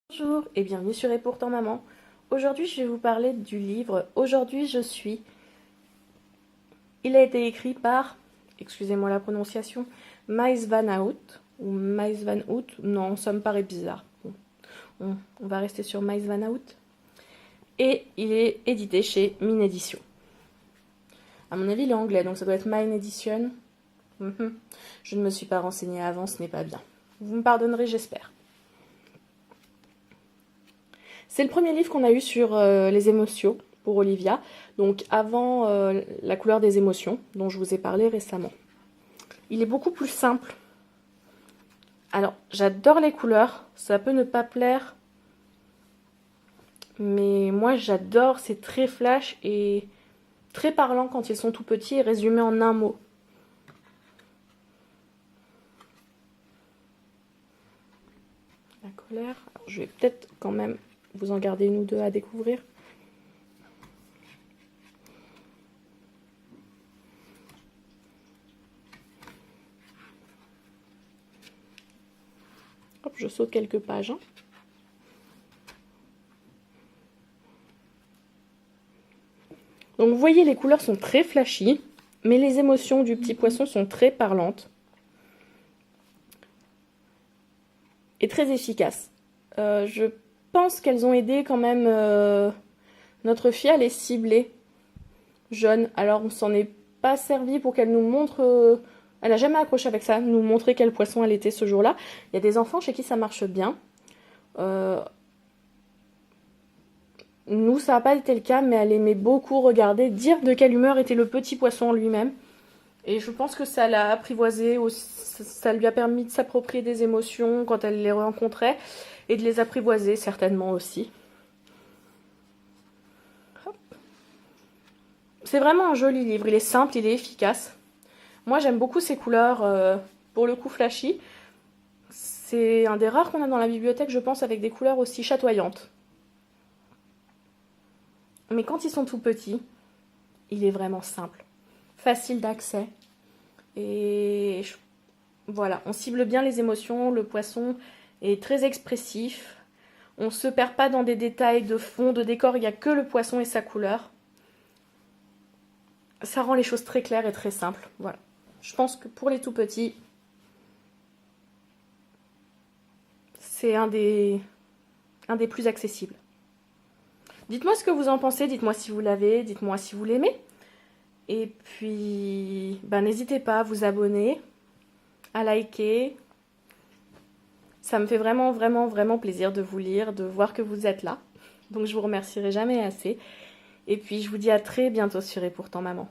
Bonjour et bienvenue sur Et pourtant maman. Aujourd'hui je vais vous parler du livre Aujourd'hui je suis. Il a été écrit par, excusez-moi la prononciation, Maïs Van Hout ou Maïs Van Hout. Non, ça me paraît bizarre. Bon, on va rester sur Maïs Van Hout. Et il est édité chez Mine Édition. À mon avis il est anglais donc ça doit être Mine Edition. Je ne me suis pas renseignée avant, ce n'est pas bien. Vous me pardonnerez, j'espère. C'est le premier livre qu'on a eu sur les émotions pour Olivia, donc avant la couleur des émotions, dont je vous ai parlé récemment. Il est beaucoup plus simple. Alors, j'adore les couleurs, ça peut ne pas plaire, mais moi j'adore, c'est très flash et très parlant quand ils sont tout petits et résumés en un mot. La colère, alors, je vais peut-être quand même vous en garder une ou deux à découvrir. Hop, je saute quelques pages. Donc vous voyez, les couleurs sont très flashy, mais les émotions du petit poisson sont très parlantes. Et très efficaces. Je pense qu'elles ont aidé quand même notre fille à les cibler jeune. Alors on s'en est pas servi pour qu'elle nous montre... elle n'a jamais accroché avec ça, nous montrer quel poisson elle était ce jour-là. Il y a des enfants chez qui ça marche bien. Nous, ça n'a pas été le cas, mais elle aimait beaucoup regarder, dire de quelle humeur était le petit poisson lui-même. Et je pense que ça l'a apprivoisé, ça lui a permis de s'approprier des émotions quand elle les rencontrait, et de les apprivoiser certainement aussi. C'est vraiment un joli livre, il est simple, il est efficace. Moi j'aime beaucoup ces couleurs, pour le coup flashy. C'est un des rares qu'on a dans la bibliothèque, je pense, avec des couleurs aussi chatoyantes. Mais quand ils sont tout petits, il est vraiment simple, facile d'accès. Et voilà, on cible bien les émotions, le poisson est très expressif. On ne se perd pas dans des détails de fond, de décor, il n'y a que le poisson et sa couleur. Ça rend les choses très claires et très simples. Voilà. Je pense que pour les tout petits, c'est un des plus accessibles. Dites-moi ce que vous en pensez, dites-moi si vous l'avez, dites-moi si vous l'aimez. Et puis, n'hésitez pas à vous abonner, à liker. Ça me fait vraiment, vraiment, vraiment plaisir de vous lire, de voir que vous êtes là. Donc je vous remercierai jamais assez. Et puis je vous dis à très bientôt sur Et pourtant maman.